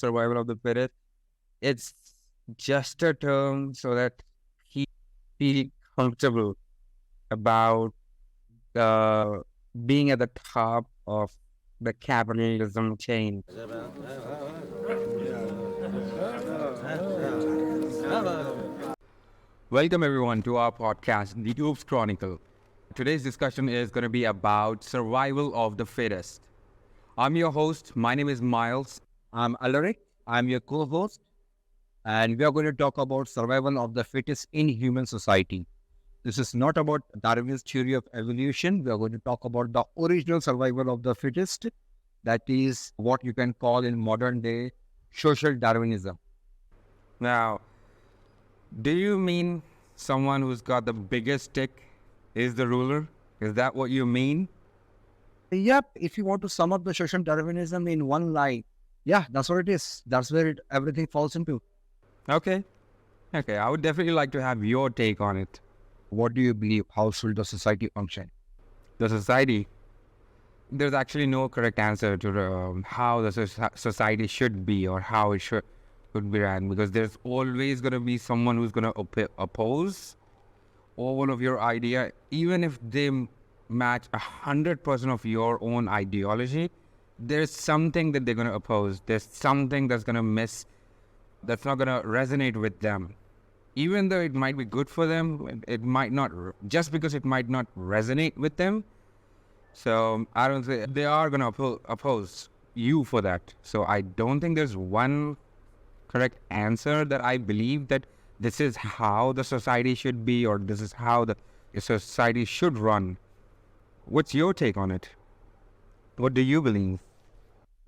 survival of the fittest. It's just a term so that he feel comfortable about being at the top of the capitalism chain. Welcome everyone to our podcast, The Oops Chronicle. Today's discussion is going to be about survival of the fittest. I'm your host. My name is Miles. I'm Alaric. I'm your co-host, and we are going to talk about survival of the fittest in human society. This is not about Darwin's theory of evolution. We are going to talk about the original survival of the fittest. That is what you can call in modern day social Darwinism. Now, do you mean someone who's got the biggest stick is the ruler? Is that what you mean? Yep, if you want to sum up the social Darwinism in one line, yeah, that's what it is. That's where everything falls into. Okay. I would definitely like to have your take on it. What do you believe? How should the society function? The society. There's actually no correct answer to how the society should be or how it should be ran, because there's always going to be someone who's going to oppose all of your idea, even if they match 100% of your own ideology. There's something that they're going to oppose. There's something that's going to miss, that's not going to resonate with them. Even though it might be good for them, it might not, just because it might not resonate with them. So I don't think they are going to oppose you for that. So I don't think there's one correct answer that I believe that this is how the society should be or this is how the society should run. What's your take on it? What do you believe?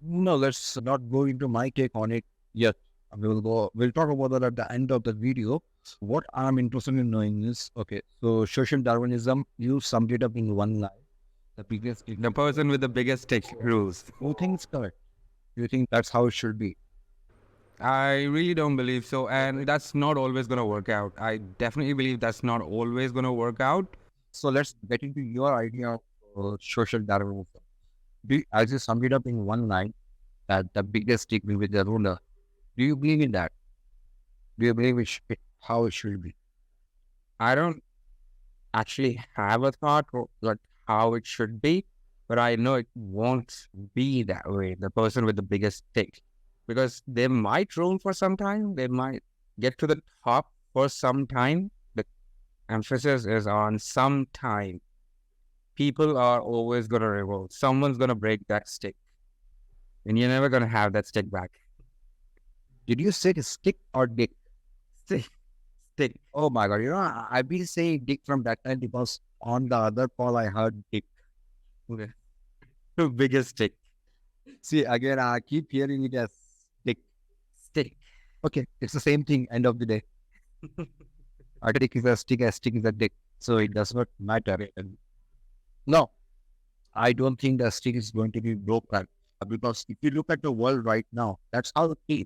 No, let's not go into my take on it yet. We'll talk about that at the end of the video. What I'm interested in knowing is, okay, so social Darwinism, you summed it up in one line. The person with the biggest stick rules. Who thinks correct? You think that's how it should be? I really don't believe so, and that's not always going to work out. I definitely believe that's not always going to work out. So let's get into your idea of social Darwinism. As you summed it up in one line, that the biggest stick will be the ruler. Do you believe in that? Do you believe how it should be? I don't actually have a thought like how it should be, but I know it won't be that way. The person with the biggest stick, because they might rule for some time, they might get to the top for some time. The emphasis is on some time. People are always going to revolt. Someone's going to break that stick, and you're never going to have that stick back. Did you say stick or dick? Stick. Oh my God. I've been saying dick from that time because on the other call I heard dick. Okay. Biggest stick. See, again, I keep hearing it as dick. Stick. Okay, it's the same thing, end of the day. A dick is a stick is a dick. So it does not matter. No, I don't think the stick is going to be broken. Because if you look at the world right now, that's how it is.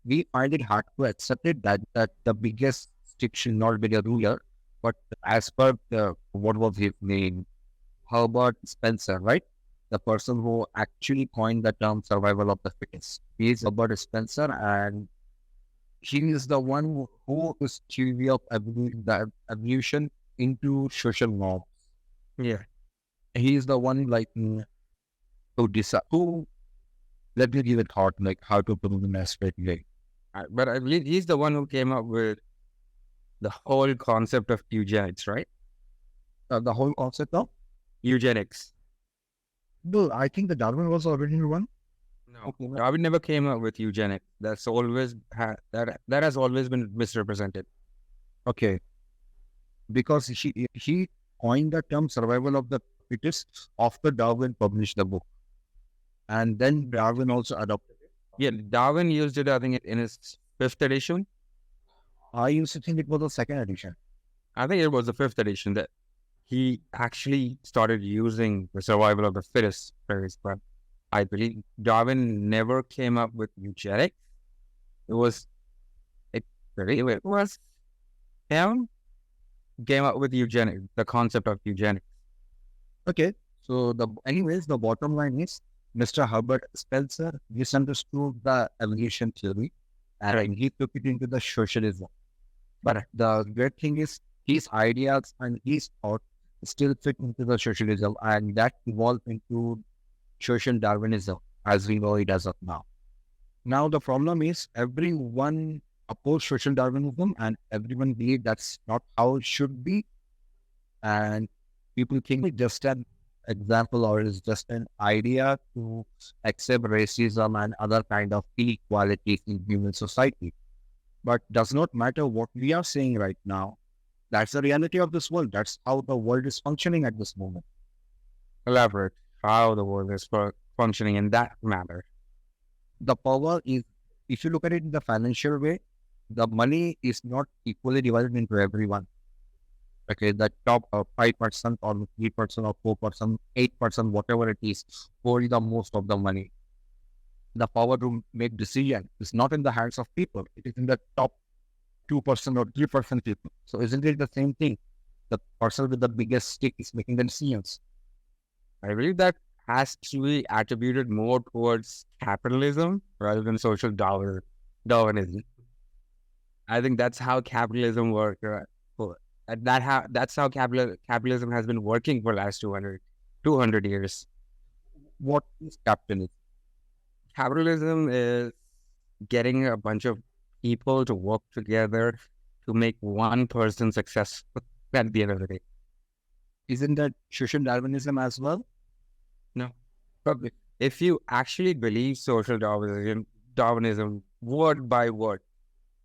We find it hard to accept it that the biggest stick should not be the ruler. But as per what was his name? Herbert Spencer, right? The person who actually coined the term survival of the fittest. He is Herbert Spencer, and he is the one who is theory of the evolution into social norms. Yeah. He is the one who decide who. Let me give it thought, like how to put the aspect way. But I believe he's the one who came up with the whole concept of eugenics, right? The whole concept of Eugenics. well, I think the Darwin was already one. No, Darwin never came up with eugenics. That's always that has always been misrepresented. Okay, because he coined the term survival of the fittest after Darwin published the book, and then Darwin also adopted it. Yeah, Darwin used it, I think, in his 5th edition. I used to think it was the 2nd edition. I think it was the 5th edition that he actually started using the survival of the fittest phrase. But I believe Darwin never came up with eugenics. It was him came up with eugenics, the concept of eugenics. Okay, so the bottom line is Mr. Herbert Spencer misunderstood the evolution theory and he took it into the socialism. But the great thing is his ideas and his thought still fit into the socialism and that evolved into social Darwinism as we know it as of now. Now the problem is everyone oppose social Darwinism and everyone believe that's not how it should be. And people think it's just an example or is just an idea to accept racism and other kind of inequalities in human society. But does not matter what we are saying right now. That's the reality of this world. That's how the world is functioning at this moment. Elaborate how the world is functioning in that manner. The power is, if you look at it in the financial way, the money is not equally divided into everyone. Okay, the top 5% or 3% or 4%, 8%, whatever it is, hold the most of the money. The power to make decision is not in the hands of people. It is in the top 2% or 3% people. So isn't it the same thing? The person with the biggest stick is making the decisions. I believe that has to be attributed more towards capitalism rather than social Darwinism. I think that's how capitalism works. That's how capitalism has been working for the last 200 years. What is capitalism? Capitalism is getting a bunch of people to work together to make one person successful at the end of the day. Isn't that social Darwinism as well? No. Probably. If you actually believe social Darwinism word by word,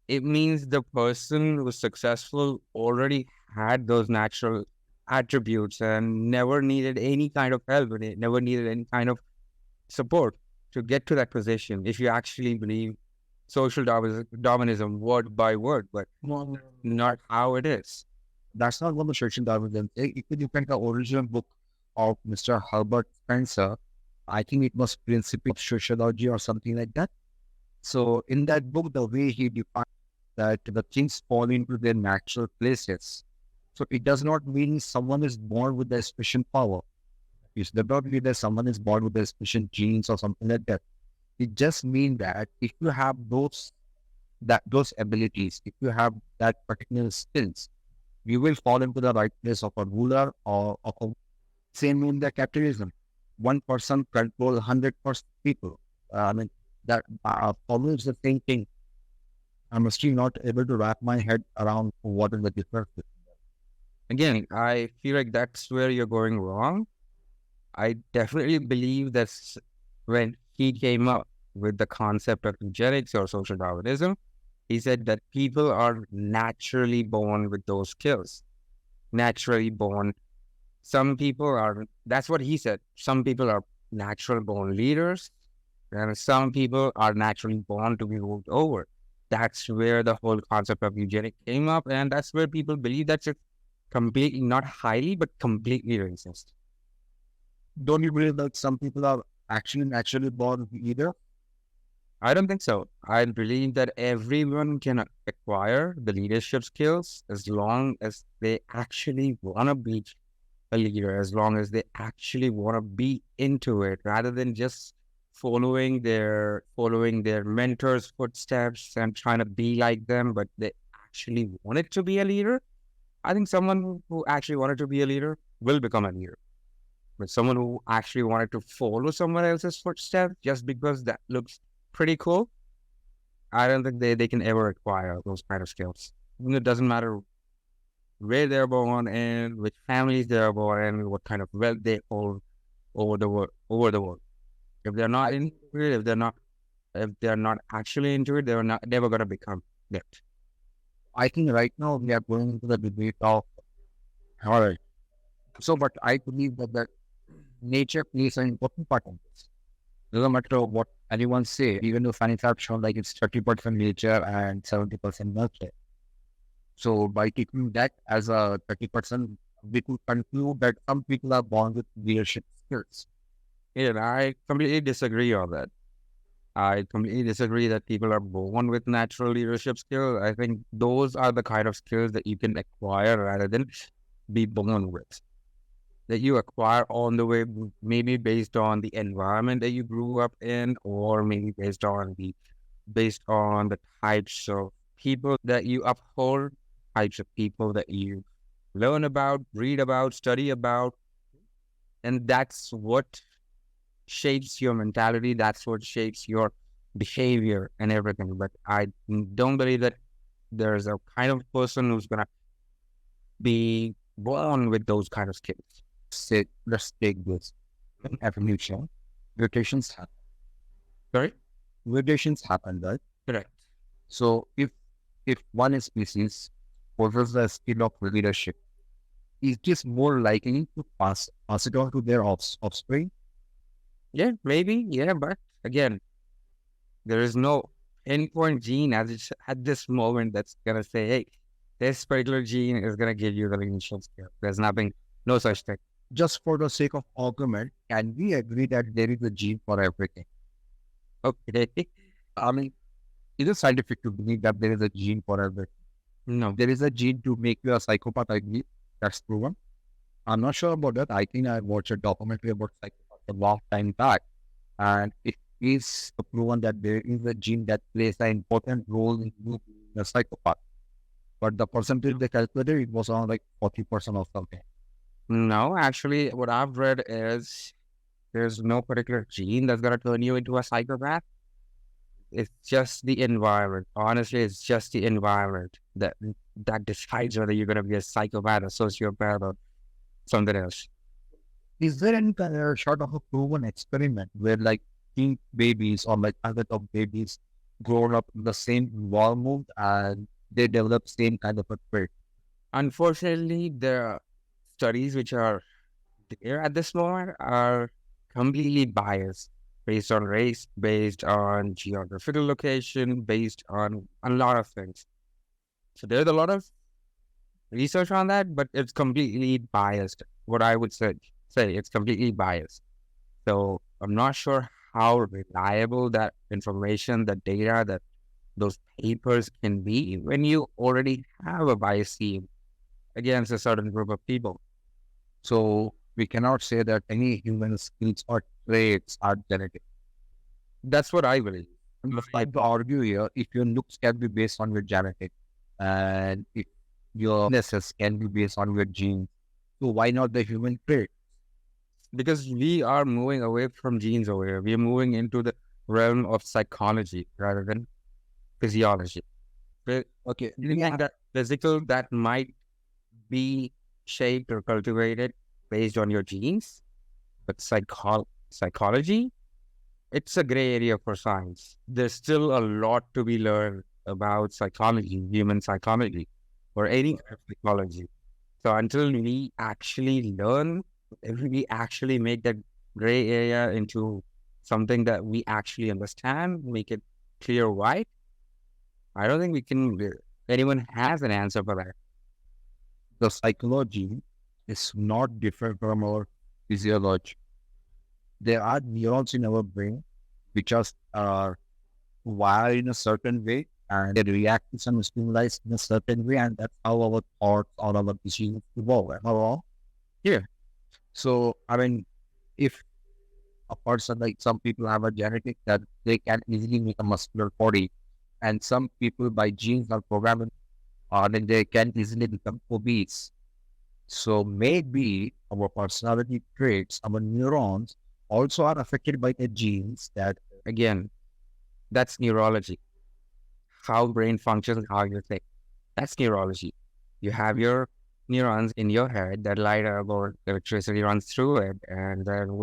it means the person who's successful already had those natural attributes and never needed any kind of help and it never needed any kind of support to get to that position. If you actually believe social Darwinism word by word, but not how it is. That's not what the social Darwinism. If you look at the original book of Mr. Herbert Spencer, I think it was Principle of Sociology or something like that. So in that book, the way he defined that the things fall into their natural places. So it does not mean someone is born with a special power. It does not mean that someone is born with a special genes or something like that. It just means that if you have those abilities, if you have that particular skills, you will fall into the right place of a ruler or of a same in the capitalism. One person control 100% people. That follows the same thing. I'm still not able to wrap my head around what is the difference. Again, I feel like that's where you're going wrong. I definitely believe that when he came up with the concept of eugenics or social Darwinism, he said that people are naturally born with those skills. Naturally born. Some people are, that's what he said. Some people are natural born leaders, and some people are naturally born to be ruled over. That's where the whole concept of eugenics came up, and that's where people believe that's completely, not highly, but completely racist. Don't you believe that some people are actually naturally born either? I don't think so. I believe that everyone can acquire the leadership skills as long as they actually want to be a leader, as long as they actually want to be into it, rather than just following their mentors' footsteps and trying to be like them, but they actually wanted to be a leader. I think someone who actually wanted to be a leader will become a leader. But someone who actually wanted to follow someone else's footsteps just because that looks pretty cool, I don't think they can ever acquire those kind of skills. It doesn't matter where they're born and which families they're born and what kind of wealth they hold over the world. If they're not into it, if they're not actually into it, they're never gonna become it. I think right now we are going into the debate of all right. So, but I believe that nature plays an important part in this. Doesn't matter what anyone say, even though science have shown like it's 30% nature and 70% nurture. So by taking that as a 30%, we could conclude that some people are born with leadership skills. Yeah, I completely disagree on that. I completely disagree that people are born with natural leadership skills. I think those are the kind of skills that you can acquire rather than be born with. that you acquire on the way, maybe based on the environment that you grew up in, or maybe based on the types of people that you uphold, types of people that you learn about, read about, study about, and that's what shapes your mentality. That's what shapes your behavior and everything. But I don't believe that there's a kind of person who's gonna be born with those kind of skills. Say, let's take this evolution. Mutations happen. Sorry? Mutations happen, right? Correct. So if one species possesses the skill of leadership, it is more likely to pass it on to their offspring. Yeah, maybe. Yeah, but again, there is no endpoint gene at this moment that's gonna say, hey, this particular gene is gonna give you the leadership skill. There's nothing, no such thing. Just for the sake of argument, can we agree that there is a gene for everything? Okay. I mean, it is scientific to believe that there is a gene for everything. No. There is a gene to make you a psychopath, I believe. That's proven. I'm not sure about that. I think I watched a documentary about psychopaths a long time back. And it is proven that there is a gene that plays an important role in you being a psychopath. But the percentage they calculated, it was around like 40% or something. No, actually, what I've read is there's no particular gene that's gonna turn you into a psychopath. It's just the environment. Honestly, it's just the environment that decides whether you're gonna be a psychopath, a sociopath, or something else. Is there any kind of sort of a proven experiment where like teen babies or like other of babies grown up in the same environment and they develop same kind of a trait? Unfortunately, the studies which are there at this moment are completely biased based on race, based on geographical location, based on a lot of things. So there's a lot of research on that, but it's completely biased. What I would say it's completely biased. So I'm not sure how reliable that information, that data, that those papers can be when you already have a bias team against a certain group of people. So we cannot say that any human skills or traits are genetic. That's what I believe. I'm just trying to argue here if your looks can be based on your genetic and if your weaknesses can be based on your genes. So why not the human trait? Because we are moving away from genes over here. We are moving into the realm of psychology rather than physiology. Okay, Anything that physical that might be shaped or cultivated based on your genes, but psychology, it's a gray area for science. There's still a lot to be learned about psychology, human psychology, or any kind of psychology. So until we actually learn, if we actually make that gray area into something that we actually understand, make it clear white, I don't think anyone has an answer for that. the psychology is not different from our physiology. There are neurons in our brain which are wired in a certain way and they react to some stimuli in a certain way, and that's how our thoughts or our decisions evolve. Am I wrong? Yeah. So, I mean, if a person like some people have a genetic that they can easily make a muscular body, and some people by genes are programmed, then they can easily become obese. So maybe our personality traits, our neurons, also are affected by the genes that Again, that's neurology. How brain functions, how you think. That's neurology. You have your neurons in your head that light up or electricity runs through it, and then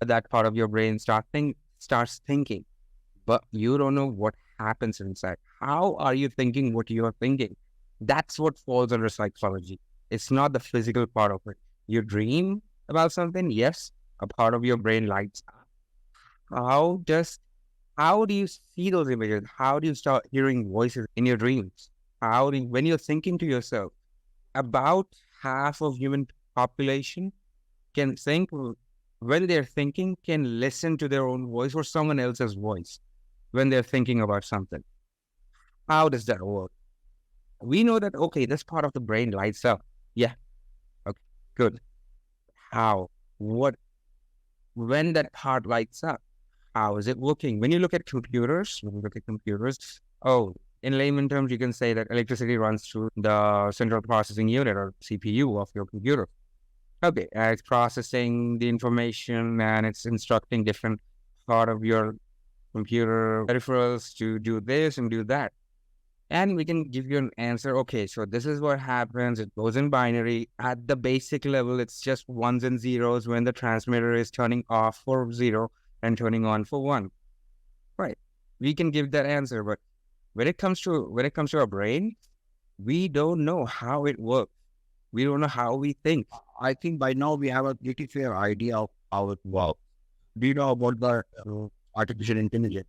that part of your brain starts thinking. But you don't know what happens inside. How are you thinking what you are thinking? That's what falls under psychology. It's not the physical part of it. You dream about something, yes, a part of your brain lights up. How does how do you see those images? How do you start hearing voices in your dreams? When you're thinking to yourself, about half of human population can think when they're thinking, can listen to their own voice or someone else's voice when they're thinking about something. How does that work? We know that, okay, this part of the brain lights up. Yeah, okay, good. how, what, when that part lights up, how is it working? When you look at computers, oh, in layman terms, you can say that electricity runs through the central processing unit or CPU of your computer. Okay, it's processing the information and it's instructing different part of your computer peripherals to do this and do that. And we can give you an answer. Okay, so this is what happens. It goes in binary. At the basic level, it's just ones and zeros when the transmitter is turning off for zero and turning on for one. Right. We can give that answer, but when it comes to our brain, we don't know how it works. We don't know how we think. I think by now we have a pretty fair idea of how it works. Do you know about the artificial intelligence?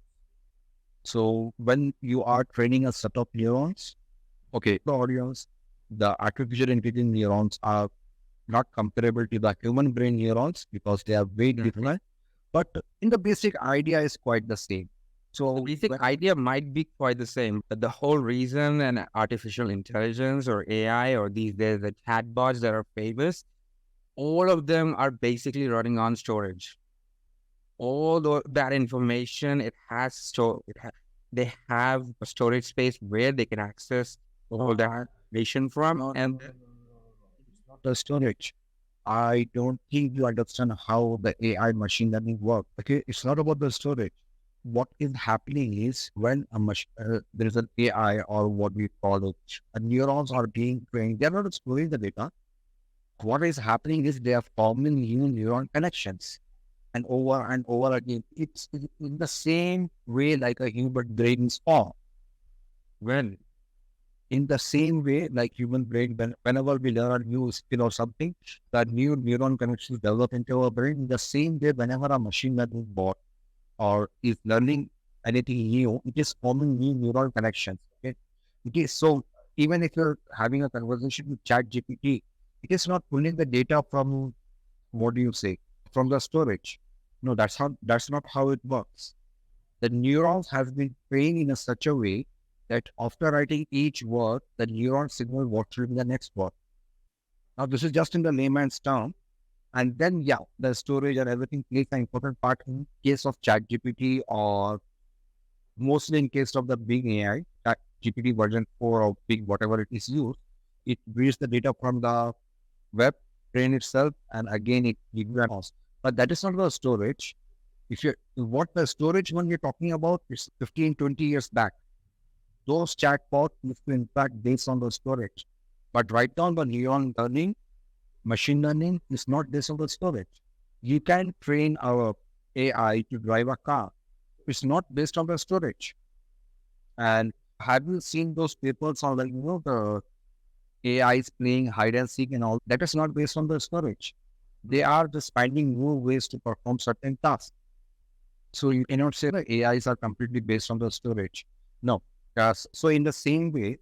So when you are training a set of neurons, okay, the audience, the artificial intelligence neurons are not comparable to the human brain neurons because they are way different. But in the basic idea is quite the same. So The basic idea might be quite the same, but the whole reason and artificial intelligence or AI or these days the chatbots that are famous, all of them are basically running on storage. That information it has they have a storage space where they can access all that information from, and it's not the storage. I don't think you understand how the AI machine learning works. Okay, it's not about the storage. What is happening is when there is an AI or what we call it, neurons are being trained. They are not storing the data. What is happening is they are forming new neuron connections, and over again. It's in the same way like a human brain is formed. when In the same way, like human brain, whenever we learn a new skill or something, that new neuron connections develop into our brain. In the same way, whenever a machine learning bot or is learning anything new, it is forming new neural connections. Okay, it is so. Even if you're having a conversation with ChatGPT, it is not pulling the data from what do you say from the storage. No, that's not how it works. The neurons have been trained in such a way that after writing each word, the neuron signal what should be the next word. Now, this is just in the layman's term. And then, yeah, the storage and everything plays an important part in case of ChatGPT or mostly in case of the big AI, ChatGPT version 4 or big, whatever it is used. It reads the data from the web, train itself, and again, it gives you an answer. But that is not the storage. If you what the storage one you're talking about is 15, 20 years back. Those chatbots used to impact based on the storage. But right now, the neuron learning, machine learning is not based on the storage. You can train our AI to drive a car. It's not based on the storage. And have you seen those papers on like, the AI is playing hide and seek and all? That is not based on the storage. They are just finding new ways to perform certain tasks. So you cannot say the AIs are completely based on the storage. No. So in the same way,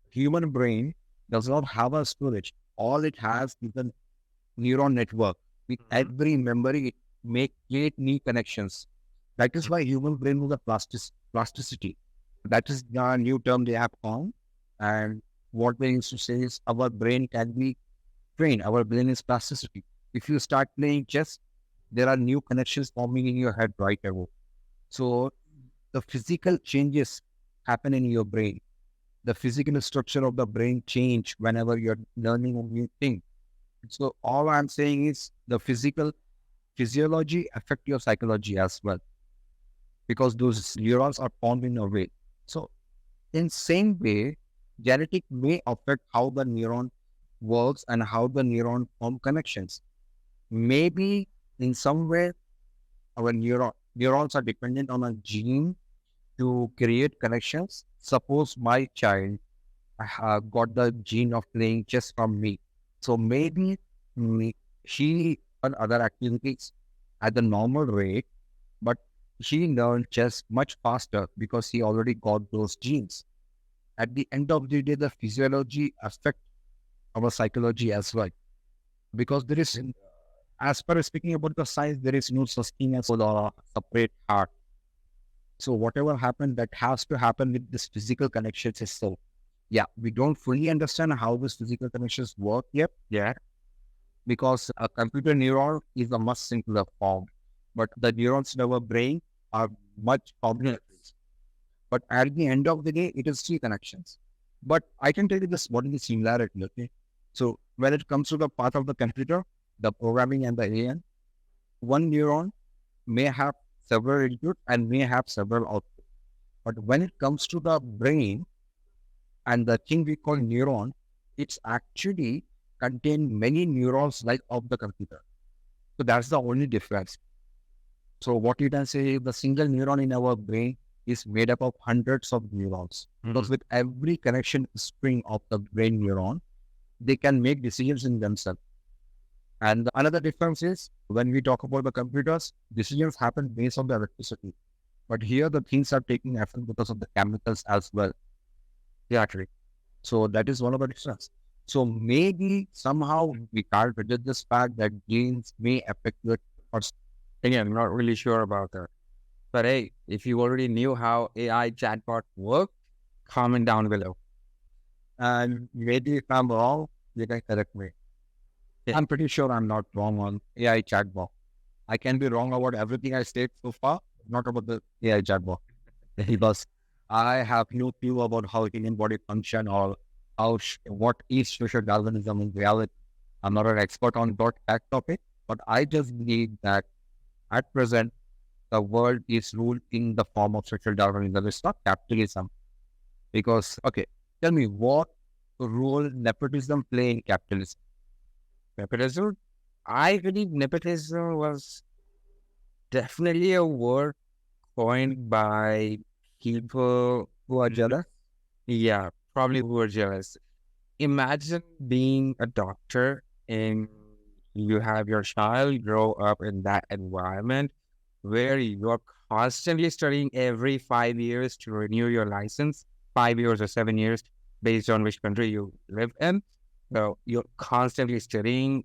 human brain does not have a storage. All it has is a neuron network. With every memory, it create new connections. That is why human brain has a plasticity. That is the new term they have found. And what they used to say is our brain can be trained. Our brain is plasticity. If you start playing chess, there are new connections forming in your head right away. So the physical changes happen in your brain. The physical structure of the brain change whenever you're learning a new thing. So all I'm saying is the physiology affect your psychology as well because those neurons are formed in a way. So in same way, genetic may affect how the neuron works and how the neuron form connections. Maybe in some way our neurons are dependent on a gene to create connections. Suppose my child got the gene of playing chess from me. So maybe she and other activities at the normal rate, but she learned chess much faster because he already got those genes. At the end of the day, the physiology affect our psychology as well. Because there is, as per speaking about the science, there is no such thing as a separate heart. So whatever happened, that has to happen with this physical connections itself. Yeah, we don't fully understand how these physical connections work yet. yeah, because a computer neuron is a much simpler form, but the neurons in our brain are much complex. But at the end of the day, it is three connections. But I can tell you this, what is the similarity, okay? So when it comes to the part of the computer, the programming and the AI, one neuron may have several inputs and may have several outputs. But when it comes to the brain and the thing we call neuron, it's actually contain many neurons like of the computer. So that's the only difference. So what you can say, the single neuron in our brain is made up of hundreds of neurons. Because with every connection string of the brain neuron, they can make decisions in themselves. And another difference is when we talk about the computers, decisions happen based on the electricity. But here the things are taking effect because of the chemicals as well. Yeah, actually. So that is one of the difference. So maybe somehow we can't reject this fact that genes may affect your person. Again, I'm not really sure about that. But hey, if you already knew how AI chatbot work, comment down below. And maybe if I'm wrong, you can correct me. Yeah. I'm pretty sure I'm not wrong on AI chatbot. I can be wrong about everything I said so far, not about the AI chatbot. Because I have no clue about how human body function or what is social Darwinism in reality. I'm not an expert on that topic, but I just believe that at present, the world is ruled in the form of social Darwinism. It's not capitalism. Because, okay, tell me, what role nepotism play in capitalism? Nepotism? I believe nepotism was definitely a word coined by people Who are jealous? yeah, probably who are jealous. Imagine being a doctor and you have your child grow up in that environment where you're constantly studying every 5 years to renew your license, 5 years or 7 years, based on which country you live in. So you're constantly studying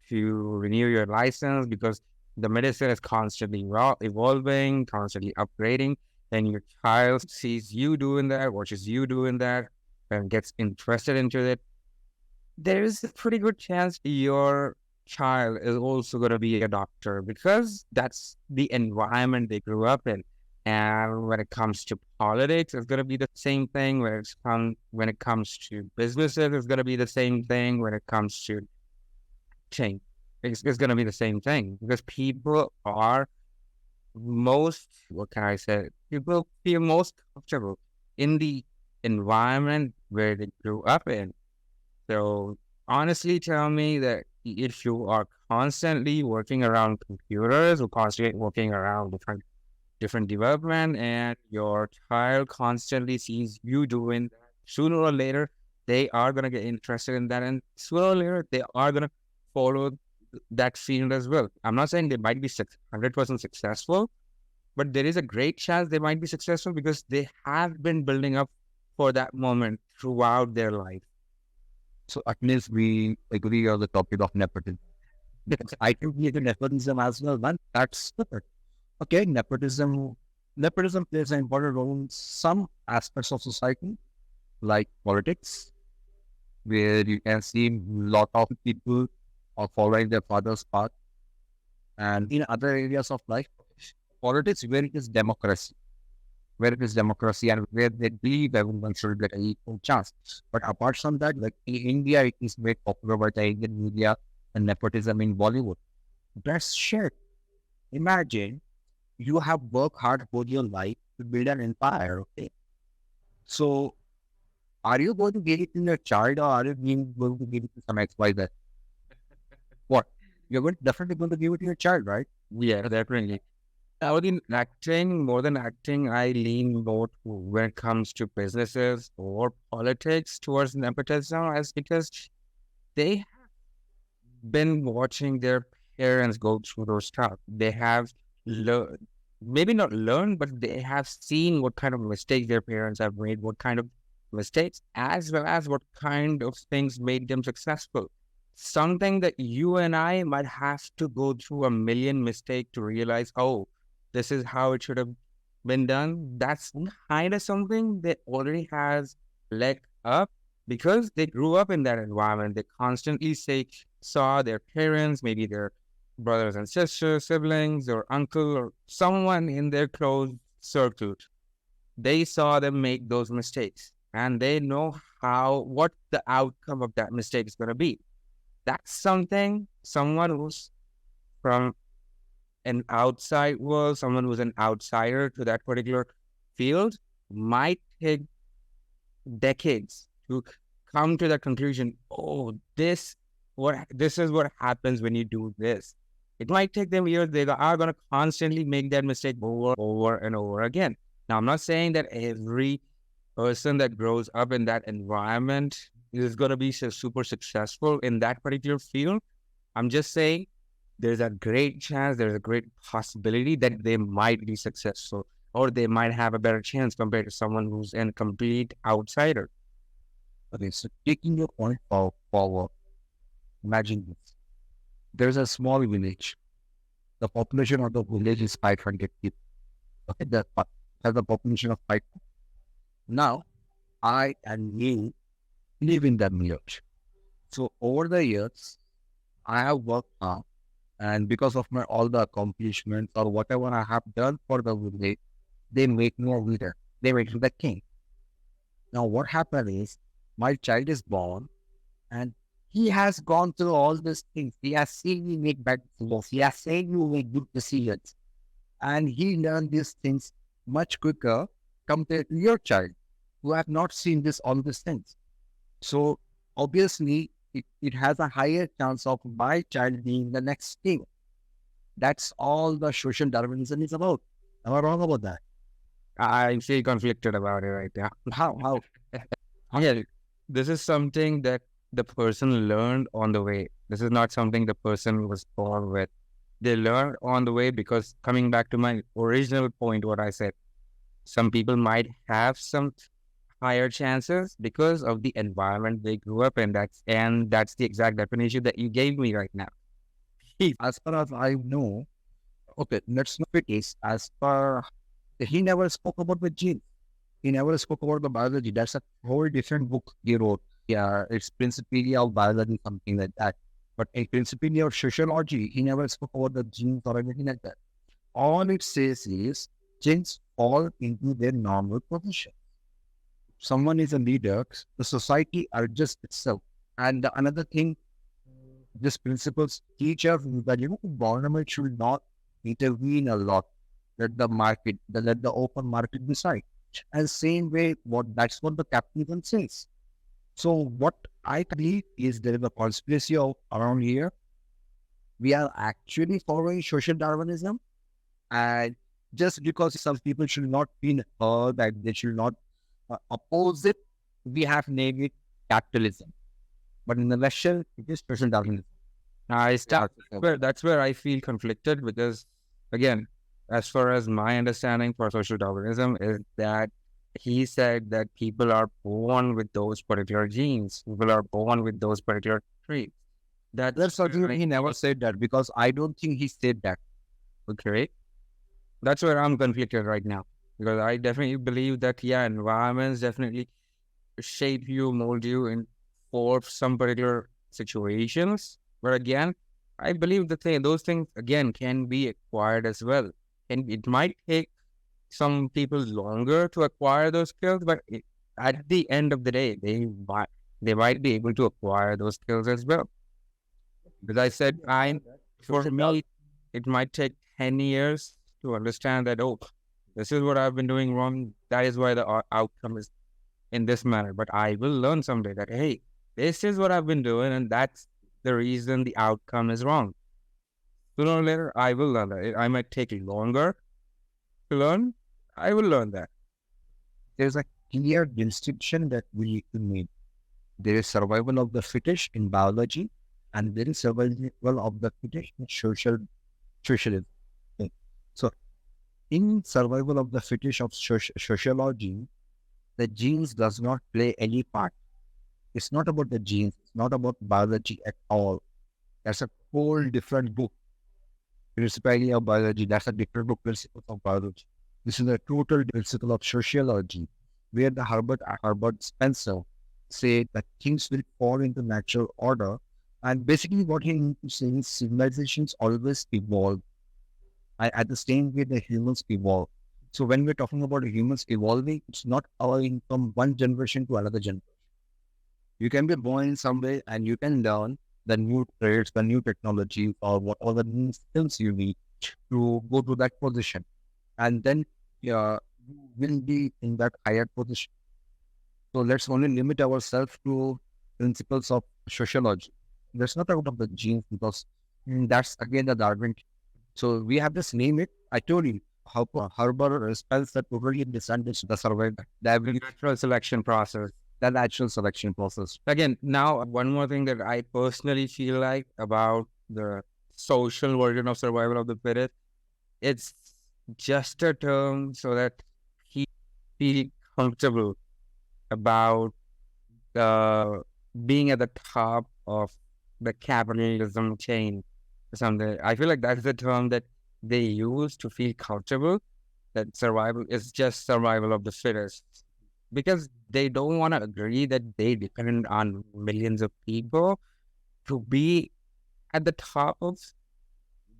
to renew your license because the medicine is constantly evolving, constantly upgrading. And your child sees you doing that, watches you doing that, and gets interested into it. There is a pretty good chance your child is also going to be a doctor because that's the environment they grew up in. And when it comes to politics, it's going to be the same thing. When it comes to businesses, it's going to be the same thing. When it comes to change, it's going to be the same thing because people are what can I say? People feel most comfortable in the environment where they grew up in. So honestly, tell me that if you are constantly working around computers or constantly working around different development and your child constantly sees you doing that, sooner or later, they are going to get interested in that. And sooner or later, they are going to follow that field as well. I'm not saying they might be 100% successful, but there is a great chance they might be successful because they have been building up for that moment throughout their life. So at least we agree on the topic of nepotism. Because I think we have nepotism as well, man. That's different. Okay, nepotism. Nepotism plays an important role in some aspects of society, like politics, where you can see a lot of people are following their father's path. And in other areas of life, politics, where it is democracy, and where they believe everyone should get an equal chance. But apart from that, like in India, it is made popular by the Indian media and nepotism in Bollywood. That's shit. Imagine you have worked hard for your life to build an empire, okay? So are you going to give it to your child or are you going to give it to some XYZ? What? Definitely going to give it to your child, right? Yeah, definitely. More than acting, I lean more when it comes to businesses or politics towards nepotism, as because they have been watching their parents go through those stuff. They have learned, maybe not learned, but they have seen what kind of mistakes their parents have made, what kind of mistakes, as well as what kind of things made them successful. Something that you and I might have to go through a million mistakes to realize, oh, this is how it should have been done. That's kind of something that already has leg up because they grew up in that environment. They constantly saw their parents, maybe their brothers and sisters, siblings, or uncle, or someone in their close circle. They saw them make those mistakes and they know what the outcome of that mistake is going to be. That's something someone who's from an outside world, someone who's an outsider to that particular field might take decades to come to the conclusion, oh, this is what happens when you do this. It might take them years. They are going to constantly make that mistake over and over again. Now, I'm not saying that every person that grows up in that environment is going to be super successful in that particular field. I'm just saying there's a great chance, there's a great possibility that they might be successful or they might have a better chance compared to someone who's a complete outsider. Okay, so taking your point forward, imagine this. There's a small village. The population of the village is 500 people. Okay, that has a population of 5. Now, I and you live in that village. So over the years, I have worked hard, and because of my all the accomplishments or whatever I have done for the village, they make me a leader. They make me the king. Now, what happened is my child is born, and he has gone through all these things. He has seen me make bad decisions. He has seen me make good decisions, and he learned these things much quicker compared to your child who have not seen all these things. So obviously, it has a higher chance of my child being the next king. That's all the social Darwinism is about. Am I wrong about that? I feel conflicted about it right now. How? Yeah, this is something that the person learned on the way. This is not something the person was born with. They learned on the way because coming back to my original point, what I said, some people might have some higher chances because of the environment they grew up in. That's the exact definition that you gave me right now. As far as I know, okay, let's not it is as per he never spoke about the genes. He never spoke about the biology. That's a whole different book he wrote. Yeah, it's Principia of Biology, something like that. But in Principia of Sociology, he never spoke about the genes or anything like that. All it says is genes fall into their normal position. Someone is a leader, the society adjusts itself. And another thing, this principles teach us that government should not intervene a lot. Let the open market decide. And same way, that's what the capitalism says. So what I believe is there is a conspiracy around here. We are actually following social Darwinism, and just because some people should not be heard, that they should not oppose it, we have named it capitalism. But in the nutshell, it is social Darwinism. That's where I feel conflicted because, again, as far as my understanding for social Darwinism is that he said that people are born with those particular genes. People are born with those particular traits. That's something he never said that because I don't think he said that. Okay. That's where I'm conflicted right now because I definitely believe that, environments definitely shape you, mold you for some particular situations. But again, I believe that those things, again, can be acquired as well. And it might take some people longer to acquire those skills, but at the end of the day, they might be able to acquire those skills as well. Because I said, for me, it might take 10 years to understand that, oh, this is what I've been doing wrong. That is why the outcome is in this manner. But I will learn someday that, hey, this is what I've been doing, and that's the reason the outcome is wrong. Sooner or later, I will learn that. I might take longer to learn. I will learn that. There's a clear distinction that we need to make. There is survival of the fittest in biology, and there is survival of the fittest in socialism. Okay. So, in survival of the fittest of sociology, the genes does not play any part. It's not about the genes. It's not about biology at all. That's a whole different book. Principia of Biology, that's a different book, Principles of Biology. This is a total principle of sociology, where the Herbert Spencer said that things will fall into natural order And basically what he is saying is civilizations always evolve. At the same way the humans evolve. So when we're talking about humans evolving, it's not from one generation to another generation. You can be born in some way and you can learn the new trades, the new technology, or whatever the new skills you need to go to that position. And then you will be in that higher position. So let's only limit ourselves to principles of sociology. Let's not talk about the genes because that's again the Darwin. So we have just name it. I told you how Herbert spells that totally misunderstood the survival, The natural selection process. the natural selection process. Again, now one more thing that I personally feel like about the social version of survival of the fittest, it's just a term so that he feel comfortable about being at the top of the capitalism chain or something. I feel like that's the term that they use to feel comfortable that survival is just survival of the fittest. Because they don't want to agree that they depend on millions of people to be at the top of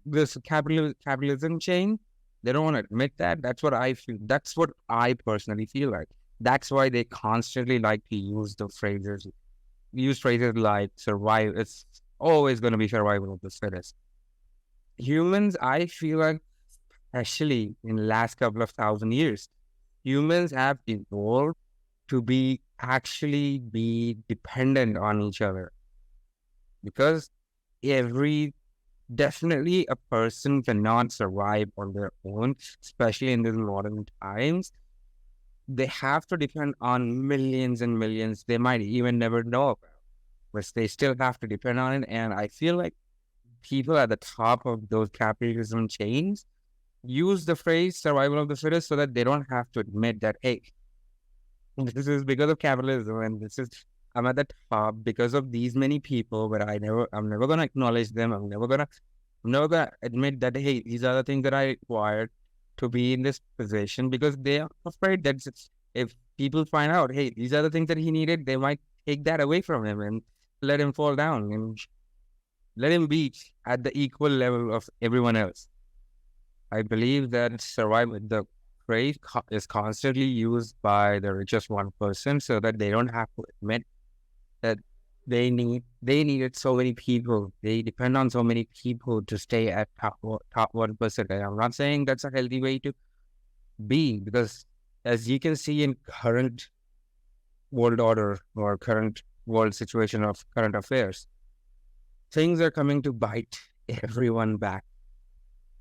this capitalism chain. They don't want to admit that. That's what I feel. That's what I personally feel like. That's why they constantly like to use phrases like survive. It's always going to be survival of the fittest. Humans, I feel like, especially in the last couple of thousand years, humans have evolved to be dependent on each other, because definitely a person cannot survive on their own, especially in these modern times. They have to depend on millions and millions they might even never know about, but they still have to depend on it. And I feel like people at the top of those capitalism chains use the phrase survival of the fittest so that they don't have to admit that, hey, this is because of capitalism and I'm at the top because of these many people, but I'm never gonna acknowledge them. I'm never gonna admit that, hey, these are the things that I required to be in this position, because they are afraid that if people find out, hey, these are the things that he needed, they might take that away from him and let him fall down and let him be at the equal level of everyone else. I believe that the phrase is constantly used by the richest 1% so that they don't have to admit that they needed so many people. They depend on so many people to stay at top 1%. And I'm not saying that's a healthy way to be, because as you can see in current world order or current world situation of current affairs, things are coming to bite everyone back.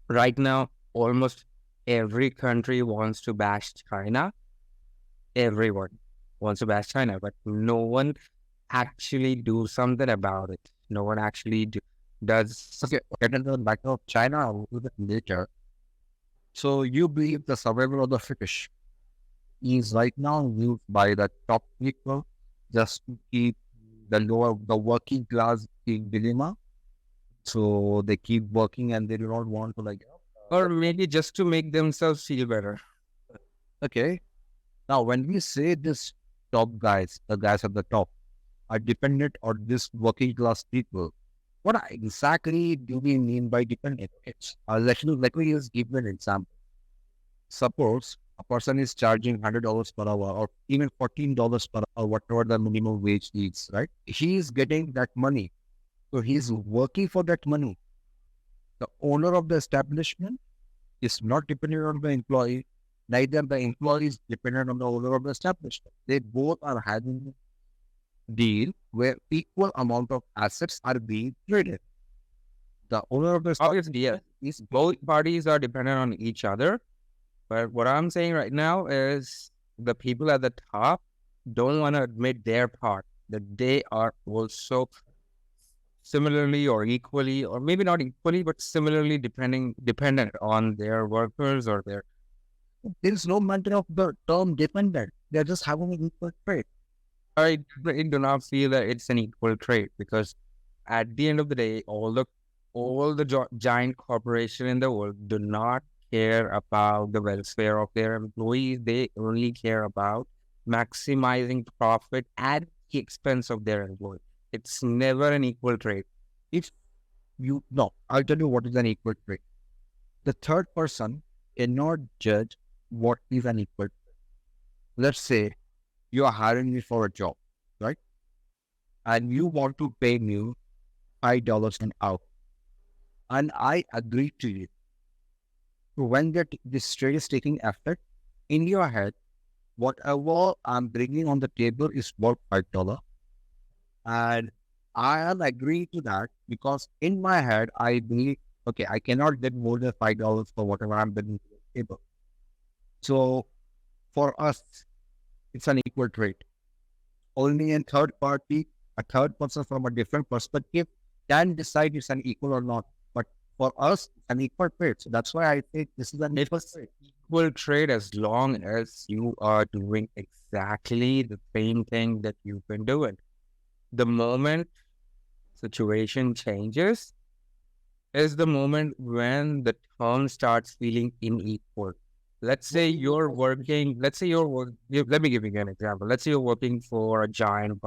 Right now, almost every country wants to bash China. Everyone wants to bash China, but no one actually do something about it. No one actually does. Okay, get into the matter of China a little bit later. So you believe the survival of the fittest is right now used by the top people just to keep the working class in dilemma. So they keep working and they do not want to or maybe just to make themselves feel better. Okay. Now, when we say this top guys, the guys at the top, are dependent on this working class people, what exactly do we mean by dependent? Let me just give you an example. Suppose a person is charging $100 per hour or even $14 per hour, whatever the minimum wage is, right? He is getting that money. So he's working for that money. The owner of the establishment is not dependent on the employee. Neither the employee is dependent on the owner of the establishment. They both are having a deal where equal amount of assets are being traded. The owner of the Obviously, yeah, both parties are dependent on each other. But what I'm saying right now is the people at the top don't want to admit their part, that they are also similarly or equally, or maybe not equally, but similarly dependent on their workers or their. There is no matter of the term dependent. They're just having an equal trade. I do not feel that it's an equal trade, because at the end of the day, all the giant corporation in the world do not care about the welfare of their employees. They only care about maximizing profit at the expense of their employees. It's never an equal trade. If I'll tell you what is an equal trade. The third person cannot judge what is an equal trade. Let's say you are hiring me for a job, right? And you want to pay me $5 an hour. And I agree to you. So when this trade is taking effect, in your head, whatever I'm bringing on the table is worth $5. And I am agreeing to that because in my head, I believe, okay, I cannot get more than $5 for whatever I'm bringing to the table. So for us, it's an equal trade. Only a third person from a different perspective can decide it's an equal or not. But for us, it's an equal trade. So that's why I think this is an equal trade. Equal trade as long as you are doing exactly the same thing that you've been doing. The moment situation changes is the moment when the term starts feeling unequal. Let's say you're working, let me give you an example. Let's say you're working for a giant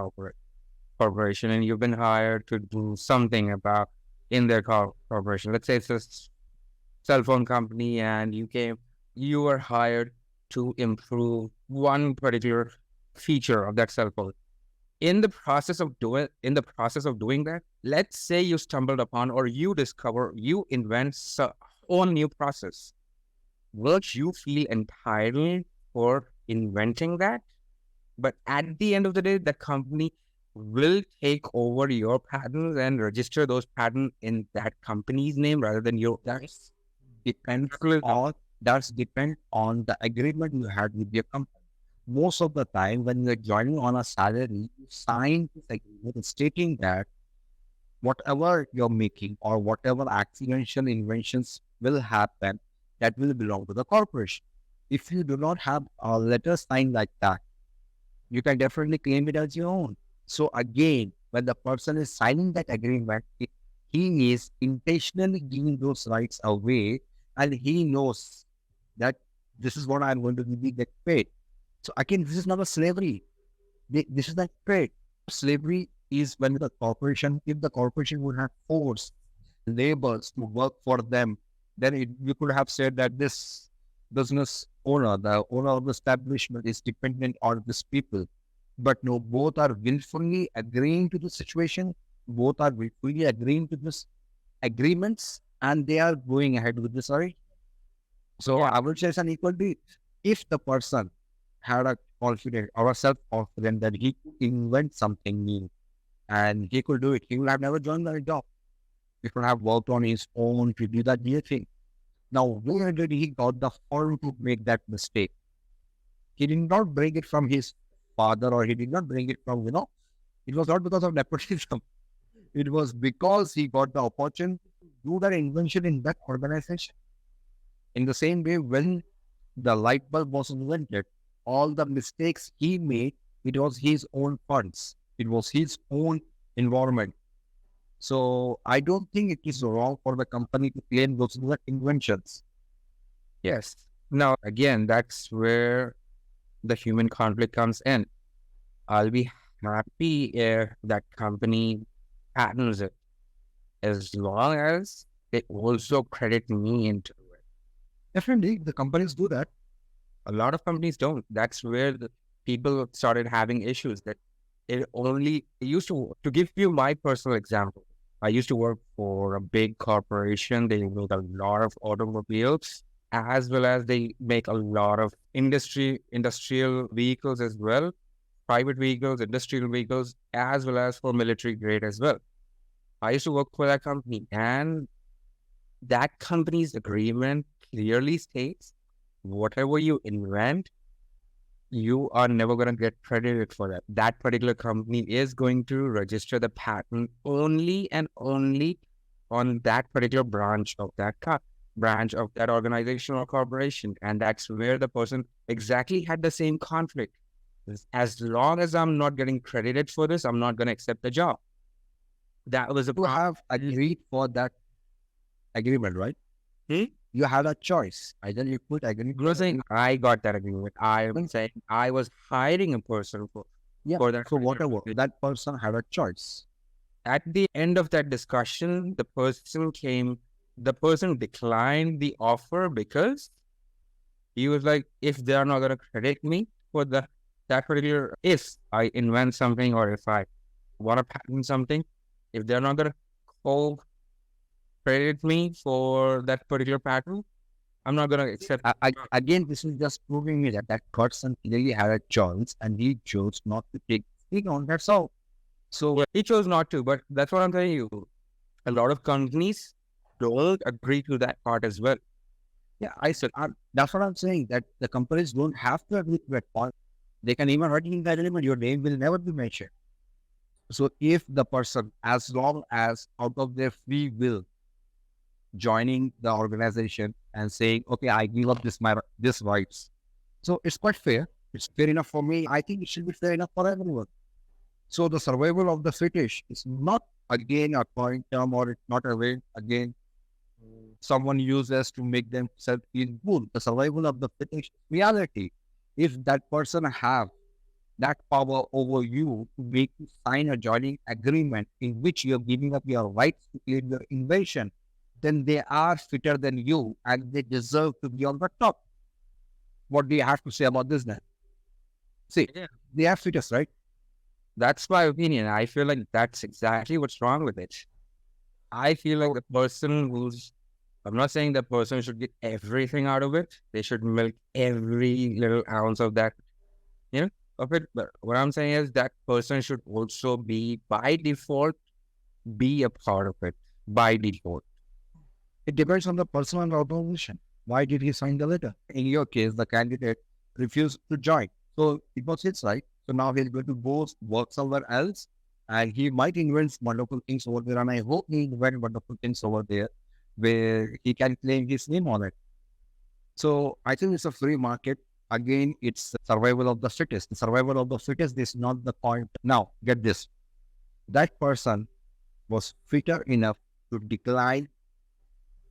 corporation and you've been hired to do something about in their corporation. Let's say it's a cell phone company and you were hired to improve one particular feature of that cell phone. In the process of doing that, let's say you stumbled upon or you invent a whole new process. Will you feel entitled for inventing that? But at the end of the day, the company will take over your patents and register those patents in that company's name rather than your. That's depend on the agreement you had with your company. Most of the time, when you're joining on a salary, you sign this agreement stating that whatever you're making or whatever accidental inventions will happen, that will belong to the corporation. If you do not have a letter signed like that, you can definitely claim it as your own. So again, when the person is signing that agreement, he is intentionally giving those rights away, and he knows that this is what I'm going to get paid. So again, this is not a slavery. This is not trade. Slavery is when if the corporation would have forced laborers to work for them, then you could have said that this business owner, the owner of the establishment, is dependent on these people. But no, both are willfully agreeing to the situation. Both are willfully agreeing to this agreements, and they are going ahead with this. Sorry. So I would say it's an equal deal. If the person had a confidence or a self-confidence that he could invent something new and he could do it, he would have never joined the job. He could have worked on his own to do that new thing. Now, where did he got the form to make that mistake? He did not bring it from his father, or he did not bring it from, it was not because of nepotism. It was because he got the opportunity to do that invention in that organization. In the same way, when the light bulb was invented, all the mistakes he made, it was his own funds. It was his own environment. So I don't think it is wrong for the company to claim those inventions. Yes. Now, again, that's where the human conflict comes in. I'll be happy if that company patents it, as long as they also credit me into it. Definitely, the companies do that. A lot of companies don't. That's where the people started having issues. That it used to give you my personal example. I used to work for a big corporation. They make a lot of automobiles, as well as they make a lot of industrial vehicles as well, private vehicles, industrial vehicles, as well as for military grade as well. I used to work for that company, and that company's agreement clearly states whatever you invent, you are never going to get credited for that. That particular company is going to register the patent only and only on that particular branch of that organization or corporation. And that's where the person exactly had the same conflict. As long as I'm not getting credited for this, I'm not going to accept the job. That was You have agreed for that agreement, right? You had a choice. Either you could agree. You're saying I got that agreement. I am saying I was hiring a person for that. So whatever, that person had a choice. At the end of that discussion, the person declined the offer because he was like, if they are not going to credit me for that particular, if I invent something or if I want to patent something, if they're not going to credit me for that particular patent, I'm not going to accept. Again, this is just proving me that that person clearly had a choice and he chose not to take speak on. That's all. So He chose not to, but that's what I'm telling you. A lot of companies don't agree to that part as well. yeah, that's what I'm saying. That the companies don't have to agree to that point. They can even write in that element, your name will never be mentioned. So if the person, as long as out of their free will, joining the organization and saying, okay, I give up this rights. So it's quite fair. It's fair enough for me. I think it should be fair enough for everyone. So the survival of the fittest is not again a point term, or it's not a way again someone uses to make themselves feel good. The survival of the fittest reality. If that person have that power over you to make you sign a joining agreement in which you're giving up your rights to claim your invention, then they are fitter than you and they deserve to be on the top. What do you have to say about this then? See, Yeah. they are fittest, right? That's my opinion. I feel like that's exactly what's wrong with it. I feel like the person I'm not saying the person should get everything out of it. They should milk every little ounce of that, of it. But what I'm saying is that person should also be, by default, be a part of it, by default. It depends on the person and the organization. Why did he sign the letter? In your case, the candidate refused to join. So it was his right. So now he's going to go work somewhere else and he might invent wonderful things over there. And I hope he invent wonderful things over there where he can claim his name on it. So I think it's a free market. Again, it's survival of the fittest. The survival of the fittest is not the point. Now, get this. That person was fitter enough to decline.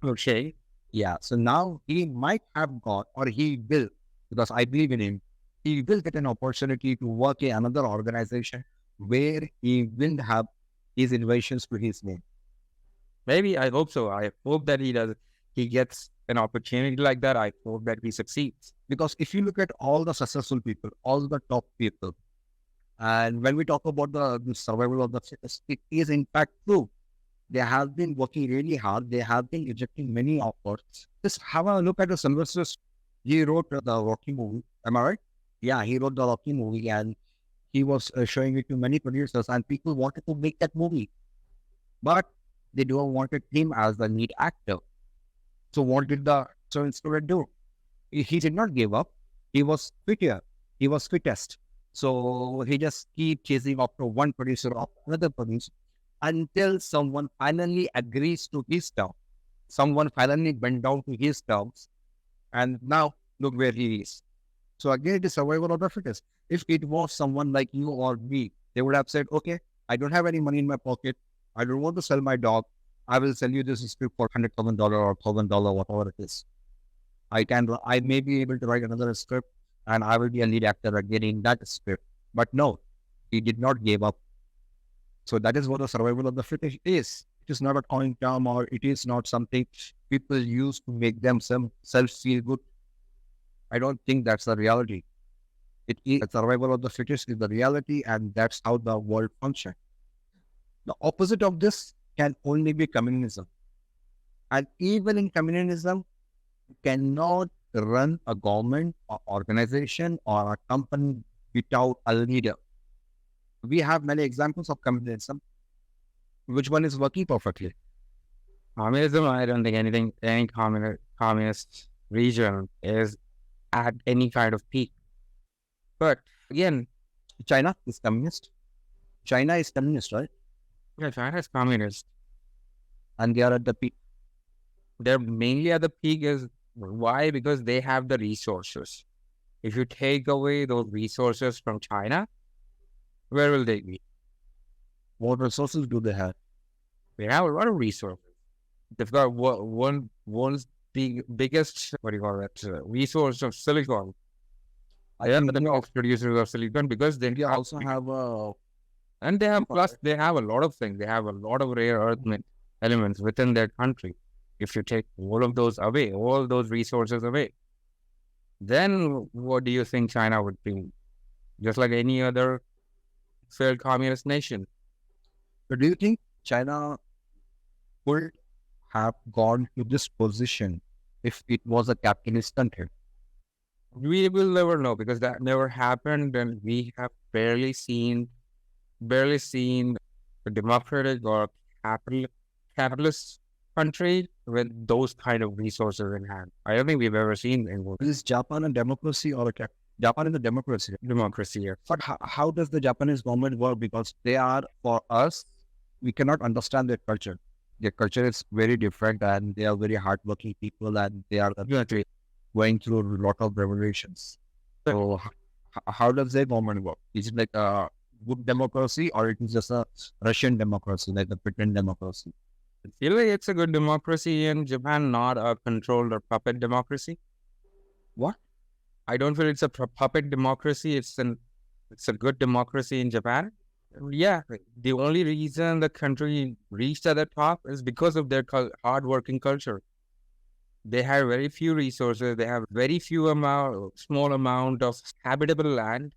Okay. Yeah. So now he might have got, or he will, because I believe in him, he will get an opportunity to work in another organization where he will have his innovations to his name. Maybe, I hope so. I hope that he gets an opportunity like that. I hope that he succeeds. Because if you look at all the successful people, all the top people, and when we talk about the survival of the fittest, it is in fact true. They have been working really hard. They have been rejecting many offers. Just have a look at the Sylvester. He wrote the Rocky movie. Am I right? Yeah, he wrote the Rocky movie and he was showing it to many producers and people wanted to make that movie. But they don't wanted him as the lead actor. So what did the instrument do? He did not give up. He was fitter. He was fittest. So he just keep chasing after one producer or another producer until someone finally agrees to his term. Someone finally went down to his terms, and now look where he is. So again, it is survival of the fittest. If it was someone like you or me, they would have said, okay, I don't have any money in my pocket. I don't want to sell my dog. I will sell you this script for $100,000 or $1,000, whatever it is. I may be able to write another script and I will be a lead actor again in that script. But no, he did not give up. So that is what the survival of the fittest is. It is not a coin term or it is not something people use to make themselves feel good. I don't think that's the reality. It is the survival of the fittest is the reality, and that's how the world functions. The opposite of this can only be communism. And even in communism, you cannot run a government or organization or a company without a leader. We have many examples of communism. Which one is working perfectly? Communism, I don't think any communist region is at any kind of peak. But again, China is communist. China is communist, right? yeah, China is communist. And they are at the peak. They're mainly at the peak. Is why? Because they have the resources. If you take away those resources from China, where will they be? What resources do they have? They have a lot of resources. They've got one's biggest, what do you call it, resource of silicon. I am the top producers of silicon because they also have And they have, plus they have a lot of things. They have a lot of rare earth elements within their country. If you take all of those away, all those resources away, then what do you think China would be? Just like any other failed communist nation. So do you think China would have gone to this position if it was a capitalist country? We will never know because that never happened, and we have barely seen a democratic or capitalist country with those kind of resources in hand. I don't think we've ever seen Is Japan a democracy or Japan is a democracy? democracy here. But how does the Japanese government work? Because they are, for us, we cannot understand their culture. Their culture is very different, and they are very hardworking people, and they are going through a lot of revolutions. So how does their government work? Is it like a good democracy, or it is just a Russian democracy, like a pretend democracy? I feel like it's a good democracy in Japan, not a controlled or puppet democracy. What? I don't feel it's a puppet democracy. It's a good democracy in Japan. Yeah, the only reason the country reached at the top is because of their hardworking culture. They have very few resources. They have very small amount of habitable land,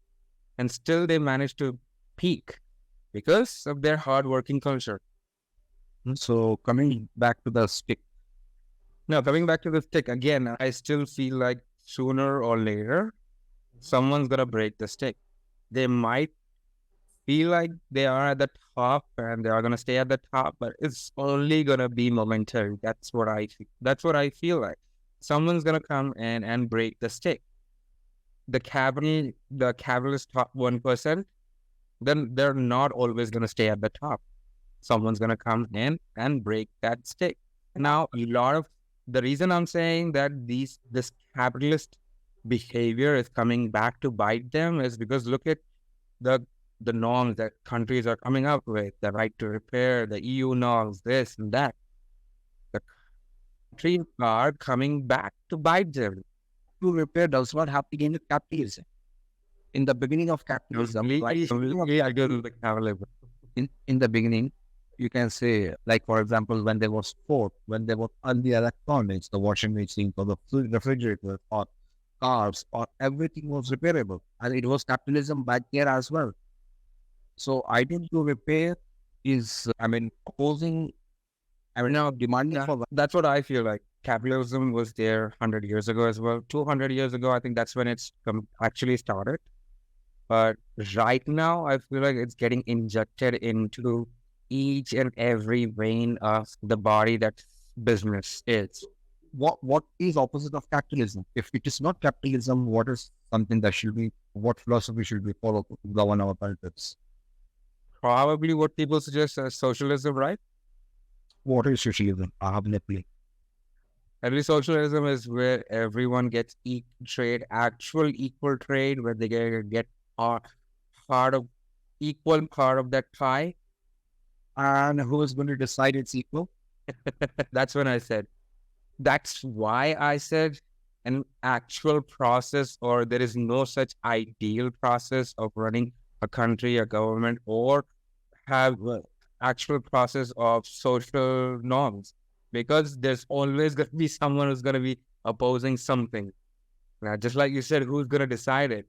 and still they managed to peak because of their hardworking culture. So coming back to the stick. Now, coming back to the stick again, I still feel like sooner or later, someone's gonna break the stick. They might feel like they are at the top and they are gonna stay at the top, but it's only gonna be momentary. That's what I feel like. Someone's gonna come in and break the stick. The capitalist top 1%, then they're not always gonna stay at the top. Someone's gonna come in and break that stick. Now, the reason I'm saying that this capitalist behavior is coming back to bite them is because look at the norms that countries are coming up with, the right to repair, the EU norms, this and that. The countries are coming back to bite them. To repair does not happen in capitalism. In the beginning of capitalism, I go to the capitalism. In the beginning, you can say, like, for example, when there was sport, when there was early electronics, the washing machine or the refrigerator or cars or everything was repairable. And it was capitalism back there as well. So ideal to repair is, demanding for that. That's what I feel like. Capitalism was there 100 years ago as well. 200 years ago, I think that's when it's actually started. But right now, I feel like it's getting injected into each and every vein of the body that business is. What is opposite of capitalism? If it is not capitalism, what is something that what philosophy should be followed to govern our cultures? Probably what people suggest as socialism, right? What is socialism? At least socialism is where everyone gets actual equal trade, where they get equal part of that pie. And who is going to decide it's equal? That's why I said an actual process, or there is no such ideal process of running a country, a government, or have actual process of social norms, because there's always going to be someone who's going to be opposing something. Now, just like you said, who's going to decide it?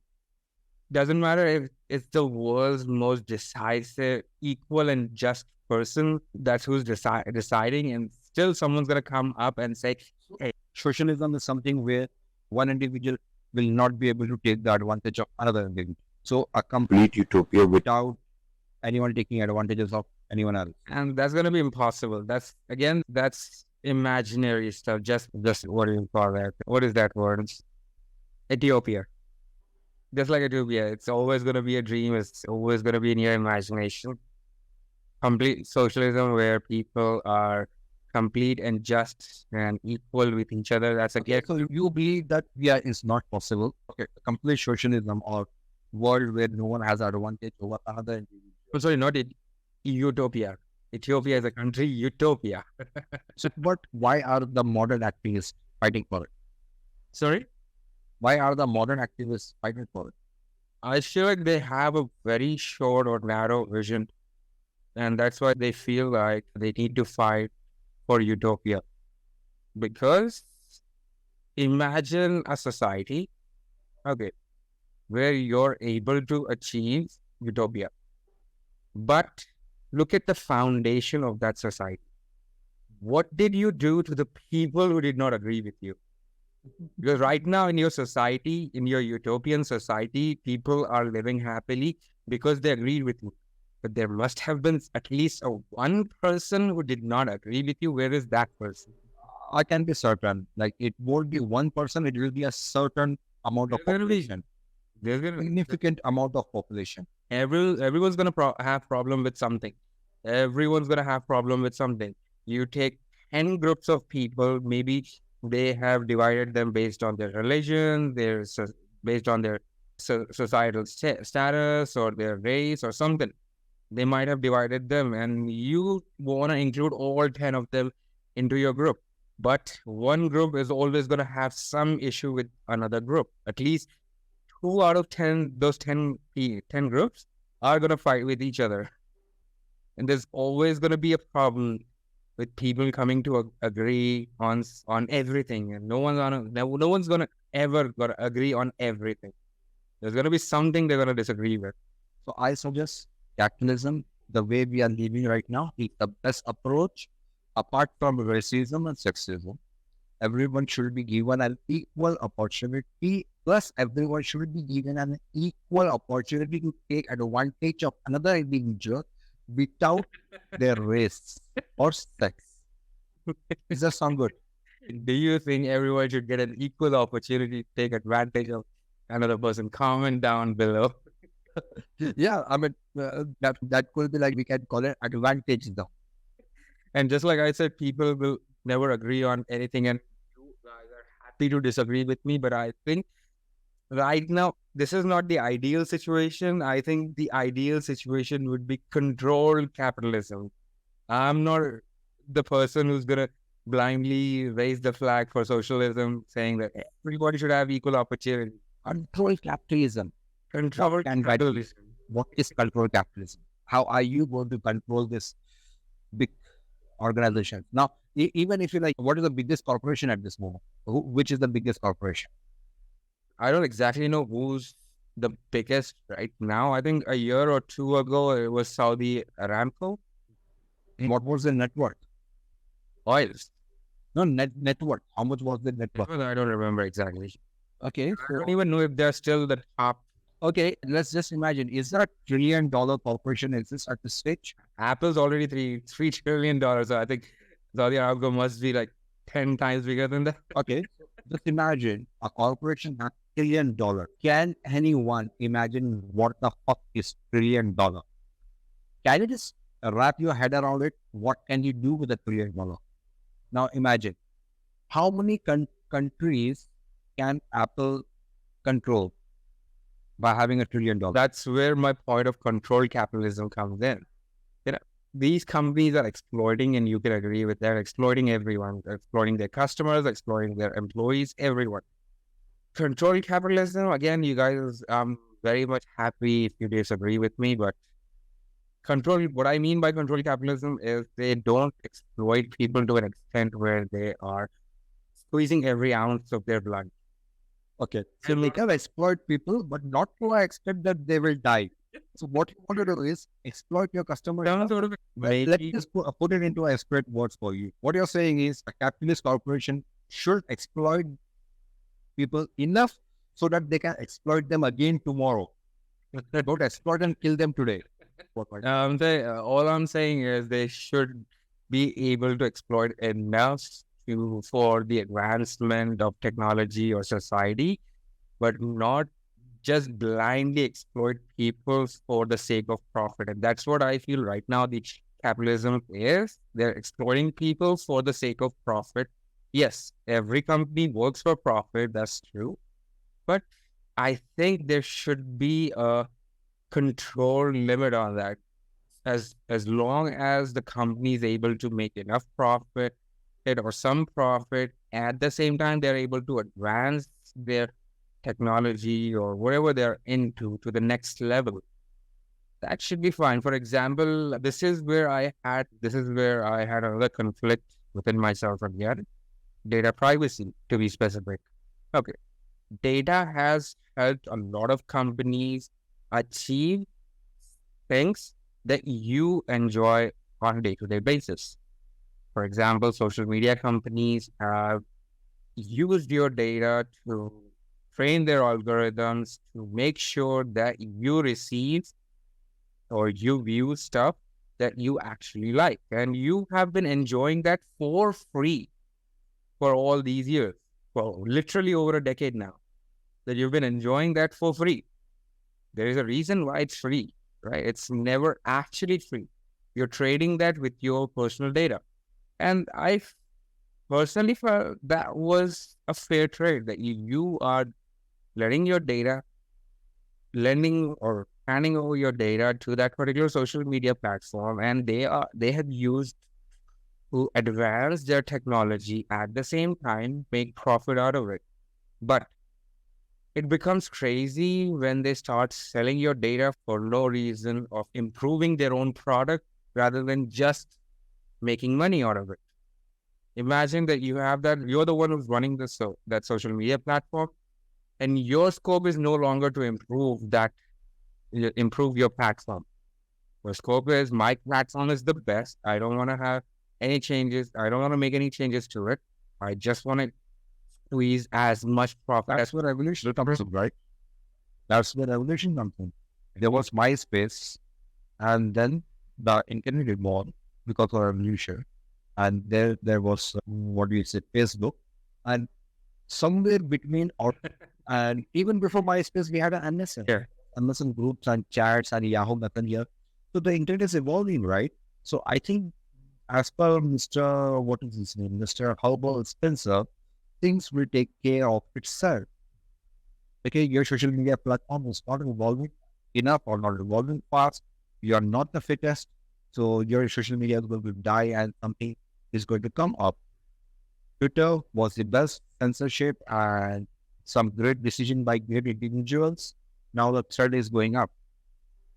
Doesn't matter if it's the world's most decisive, equal and just person that's who's deciding, and still someone's going to come up and say, hey, socialism is something where one individual will not be able to take the advantage of another individual. So a complete utopia without anyone taking advantages of anyone else. And that's going to be impossible. That's imaginary stuff. Just what do you call that? What is that word? Ethiopia. Just like Ethiopia, it's always going to be a dream. It's always going to be in your imagination. Complete socialism where people are complete and just and equal with each other. That's a gift. So you believe that it's not possible. Okay, complete socialism or world where no one has advantage over another individual. Sorry, not utopia. Ethiopia is a country, utopia. So, but why are the modern activists fighting for it? Sorry? Why are the modern activists fighting for it? I feel like they have a very short or narrow vision, and that's why they feel like they need to fight for utopia. Because imagine a society, okay, where you're able to achieve utopia, but look at the foundation of that society. What did you do to the people who did not agree with you? Because right now in your society, in your utopian society, people are living happily because they agreed with you. But there must have been at least one person who did not agree with you. Where is that person? I can be certain, like it won't be one person, it will be a certain amount of There's gonna be population, there's gonna significant amount of population. everyone's gonna have problem with something. Everyone's gonna have problem with something. You take 10 groups of people, maybe they have divided them based on their religion, based on their societal status or their race or something. They might have divided them, and you want to include all 10 of them into your group. But one group is always going to have some issue with another group. At least 2 out of 10, those 10 groups are going to fight with each other. And there's always going to be a problem with people coming to agree on everything. And no one's going to ever gonna agree on everything. There's going to be something they're going to disagree with. So I suggest capitalism, the way we are living right now, is the best approach apart from racism and sexism. Everyone should be given an equal opportunity. Plus, everyone should be given an equal opportunity to take advantage of another individual without their race or sex. Does that sound good? Do you think everyone should get an equal opportunity to take advantage of another person? Comment down below. Yeah, I mean, that could be like, we can call it advantage though. And just like I said, people will never agree on anything, and you guys are happy to disagree with me. But I think right now, this is not the ideal situation. I think the ideal situation would be controlled capitalism. I'm not the person who's going to blindly raise the flag for socialism, saying that everybody should have equal opportunity. Control capitalism. Control capitalism. What is control capitalism? How are you going to control this big organization? Now, even if you like, what is the biggest corporation at this moment? Which is the biggest corporation? I don't exactly know who's the biggest right now. I think a year or two ago, it was Saudi Aramco. What was the net worth? Oils. No, net worth. How much was the net worth? I don't remember exactly. Okay. I don't even know if they're still the top. Okay, let's just imagine, is there a $1 trillion corporation exists at this stage? Apple's already $3 trillion. So I think Saudi Aramco must be like 10 times bigger than that. Okay, just imagine a corporation has $1 trillion. Can anyone imagine what the fuck is $1 trillion? Can you just wrap your head around it? What can you do with $1 trillion? Now imagine, how many countries can Apple control by having $1 trillion? That's where my point of control capitalism comes in. You know, these companies are exploiting, and you can agree with that, exploiting everyone. They're exploiting their customers, exploiting their employees, everyone. Control capitalism, again, you guys, I'm very much happy if you disagree with me, but what I mean by control capitalism is they don't exploit people to an extent where they are squeezing every ounce of their blood. Okay, so they can exploit people, but not to an extent that they will die. So what you want to do is exploit your customers. Let me just put it into expert words for you. What you're saying is a capitalist corporation should exploit people enough so that they can exploit them again tomorrow. Don't exploit and kill them today. All I'm saying is they should be able to exploit enough for the advancement of technology or society, but not just blindly exploit people for the sake of profit. And that's what I feel right now the capitalism is. They're exploiting people for the sake of profit. Yes, every company works for profit, that's true. But I think there should be a control limit on that. As long as the company is able to make enough profit or some profit, at the same time they're able to advance their technology or whatever they're into to the next level, that should be fine. For example, this is where I had another conflict within myself again. Data privacy, to be specific. Okay. Data has helped a lot of companies achieve things that you enjoy on a day-to-day basis. For example, social media companies have used your data to train their algorithms to make sure that you receive or you view stuff that you actually like. And you have been enjoying that for free for all these years, for literally over a decade now, that you've been enjoying that for free. There is a reason why it's free, right? It's never actually free. You're trading that with your personal data. And I personally felt that was a fair trade, that you are letting your data, lending or handing over your data to that particular social media platform, and they have used to advance their technology at the same time, make profit out of it. But it becomes crazy when they start selling your data for no reason of improving their own product rather than just making money out of it. Imagine that you're the one who's running that social media platform, and your scope is no longer to improve your platform. Your scope is, my platform is the best. I don't want to have any changes. I don't want to make any changes to it. I just want to squeeze as much profit. That's where evolution comes in, right? That's where evolution comes in. There was MySpace, and then the internet evolved because of evolution. And there was, Facebook. And somewhere between, and even before MySpace, we had an MSN. Yeah. MSN groups and chats and Yahoo Messenger. So the internet is evolving, right? So I think, as per what is his name? Mr. Herbal Spencer, things will take care of itself. Okay, your social media platform is not evolving enough or not evolving fast. You are not the fittest. So your social media will die and something is going to come up. Twitter was the best censorship and some great decision by great individuals. Now the thread is going up.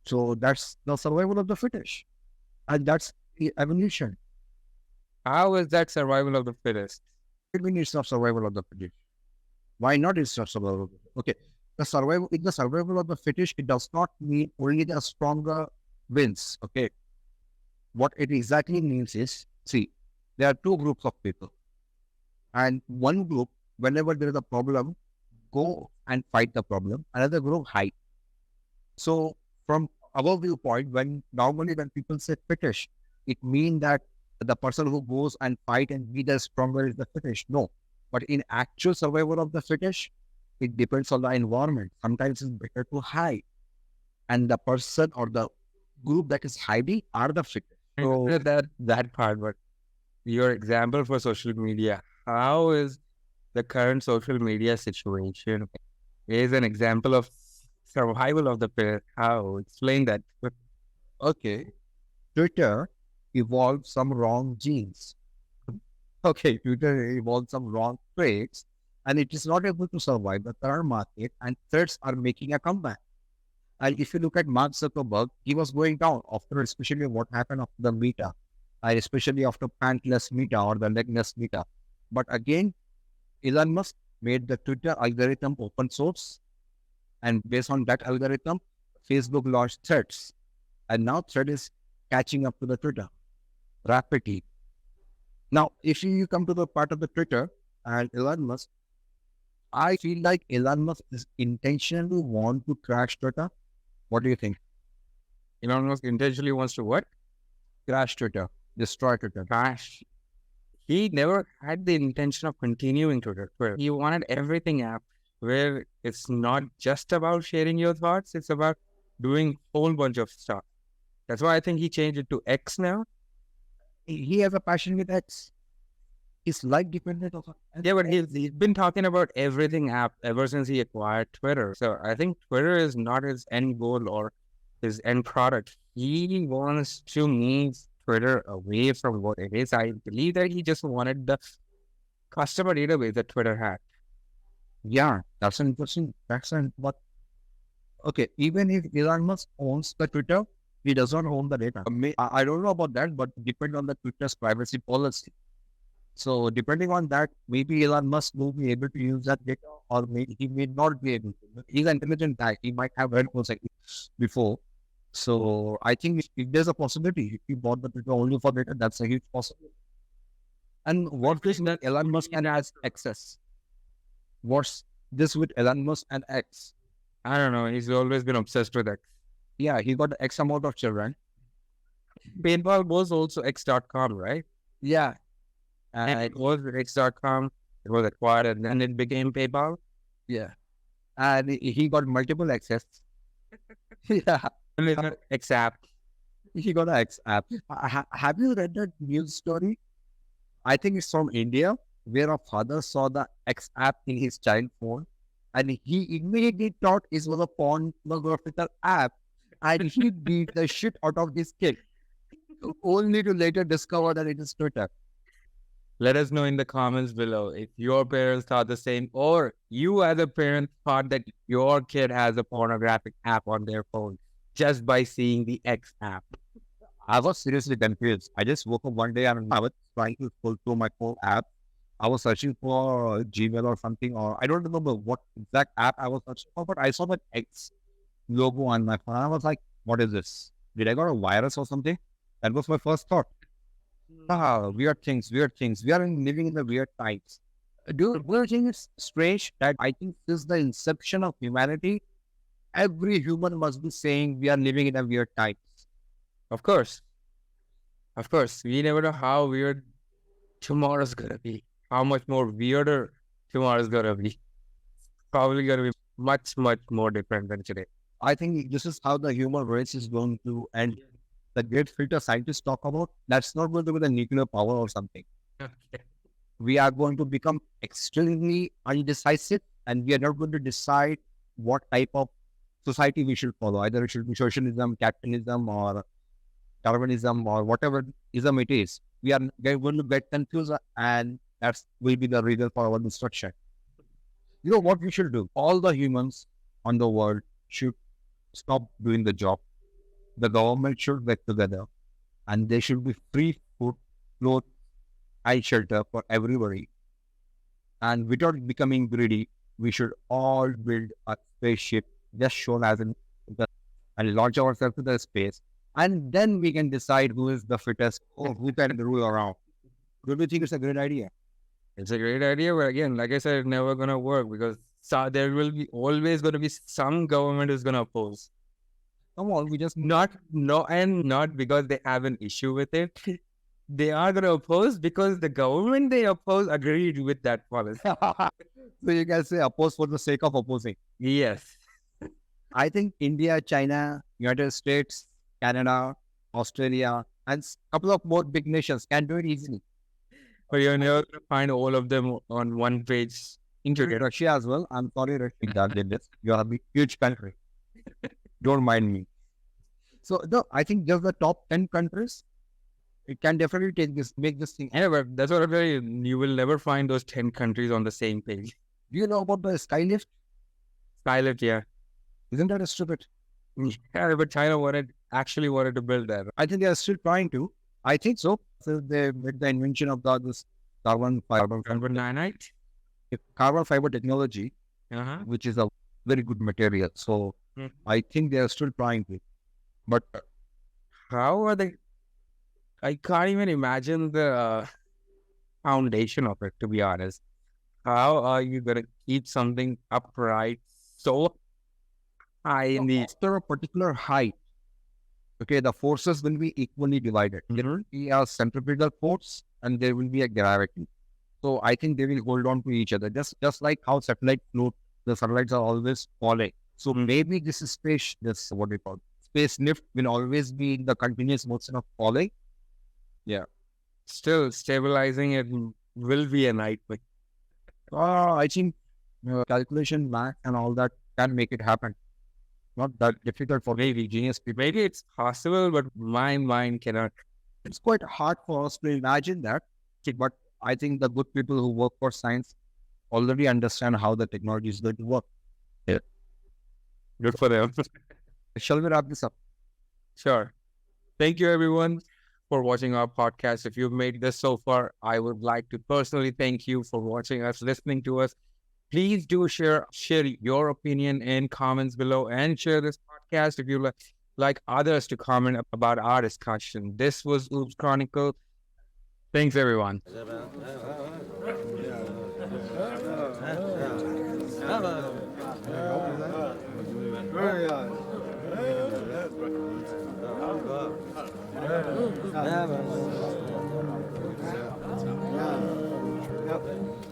So that's the survival of the fittest. And that's the evolution. How is that survival of the fittest? It means it's not survival of the fittest. Why not it's not survival of the fittest? Okay. In the survival of the fittest, it does not mean only the stronger wins. Okay. What it exactly means is, see, there are two groups of people. And one group, whenever there is a problem, go and fight the problem. Another group hide. So from our viewpoint, normally when people say fittest, it means that the person who goes and fight and be the stronger is the fittest. No. But in actual survival of the fittest, it depends on the environment. Sometimes it's better to hide. And the person or the group that is hiding are the fittest. So that part, but your example for social media, how is the current social media situation is an example of survival of the fittest? How? Explain that. Okay. Twitter evolved some wrong genes. Okay, Twitter evolved some wrong traits, and it is not able to survive the current market, and threats are making a comeback. And if you look at Mark Zuckerberg, he was going down after, especially what happened after the Meta, and especially after pantless Meta or the legless Meta. But again, Elon Musk made the Twitter algorithm open source, and based on that algorithm, Facebook launched Threads, and now Thread is catching up to the Twitter rapidly. Now, if you come to the part of the Twitter and Elon Musk, I feel like Elon Musk is intentionally want to crash Twitter. What do you think? Elon Musk intentionally wants to what? Crash Twitter, destroy Twitter. Crash. He never had the intention of continuing Twitter. He wanted everything app where it's not just about sharing your thoughts, it's about doing a whole bunch of stuff. That's why I think he changed it to X now. He has a passion with X. His life dependent on X. Yeah, but he's been talking about everything app ever since he acquired Twitter. So I think Twitter is not his end goal or his end product. He wants to move Twitter away from what it is. I believe that he just wanted the customer database that Twitter had. Yeah, that's an interesting. But okay, even if Elon Musk owns the Twitter, he does not own the data. I don't know about that, but depend on the Twitter's privacy policy. So depending on that, maybe Elon Musk will be able to use that data, or maybe he may not be able to. He's an intelligent guy. He might have read those before. So I think if there's a possibility, if he bought the Twitter only for data, that's a huge possibility. And what is that Elon Musk and has access? What's this with Elon Musk and X? I don't know. He's always been obsessed with X. Yeah, he got X amount of children. PayPal was also X.com, right? Yeah. And it was X.com. It was acquired and then it became PayPal. Yeah. And he got multiple access. Yeah. And it's an X app. He got an X app. Have you read that news story? I think it's from India, where a father saw the X app in his child phone, and he immediately thought it was a pornographical app, and he beat the shit out of his kid, only to later discover that it is Twitter. Let us know in the comments below if your parents thought the same, or you as a parent thought that your kid has a pornographic app on their phone just by seeing the X app. I was seriously confused. I just woke up one day and I was trying to scroll through my phone app. I was searching for Gmail or something, or I don't remember what exact app I was searching for, but I saw that X logo on my phone. I was like, what is this? Did I got a virus or something? That was my first thought. Ah, weird things, weird things. We are living in the weird times. Dude, weird thing is strange that I think since the inception of humanity, every human must be saying we are living in a weird times. Of course. Of course. We never know how weird tomorrow's gonna be. How much more weirder tomorrow's gonna be. Probably gonna be much, much more different than today. I think this is how the human race is going to end. The great filter scientists talk about, that's not going to be the nuclear power or something. Okay. We are going to become extremely undecisive, and we are not going to decide what type of society we should follow. Either it should be socialism, capitalism, or Darwinism, or whatever ism it is. We are going to get confused, and that will be the reason for our destruction. You know what we should do? All the humans on the world should stop doing the job. The government should get together, and there should be free food, clothes, and shelter for everybody. And without becoming greedy, we should all build a spaceship just shown as an and launch ourselves to the space. And then we can decide who is the fittest or who can rule around. Do you think it's a great idea? It's a great idea, but again, like I said, it's never gonna work because there will be always gonna be some government who's gonna oppose. Come on, we just Not because they have an issue with it. They are gonna oppose because the government they oppose agreed with that policy. so you can say oppose for the sake of opposing. Yes. I think India, China, United States, Canada, Australia, and a couple of more big nations can do it easily. But you're never gonna find all of them on one page. Including Russia as well. I'm sorry, Russia, that did this. You are a huge country. Don't mind me. So no, I think just the top 10 countries, it can definitely make this thing. Yeah, but that's what I'm saying. You will never find those 10 countries on the same page. Do you know about the Skylift? Pilot, yeah. Isn't that stupid? Yeah, but China actually wanted to build that. I think they are still trying to. I think so. So they made the invention of this carbon fiber technology, which is a very good material. So I think they are still trying to. But how are they? I can't even imagine the foundation of it, to be honest. How are you going to keep something upright so high in the... After a particular height, okay, the forces will be equally divided. There will be a centripetal force and there will be a gravity. So I think they will hold on to each other. Just like how satellites float, the satellites are always falling. So maybe this is space lift will always be in the continuous motion of falling. Yeah. Still, stabilizing it will be a nightmare. I think calculation, math and all that can make it happen. Not that difficult for maybe genius people. Maybe it's possible, but my mind cannot. It's quite hard for us to imagine that. But I think the good people who work for science already understand how the technology is going to work. Good for them. Shall we wrap this up? Sure. Thank you, everyone, for watching our podcast. If you've made this so far, I would like to personally thank you for watching us, listening to us. Please do share your opinion in comments below and share this podcast if you like others to comment about our discussion. This was Oops Chronicle. Thanks, everyone. Yeah.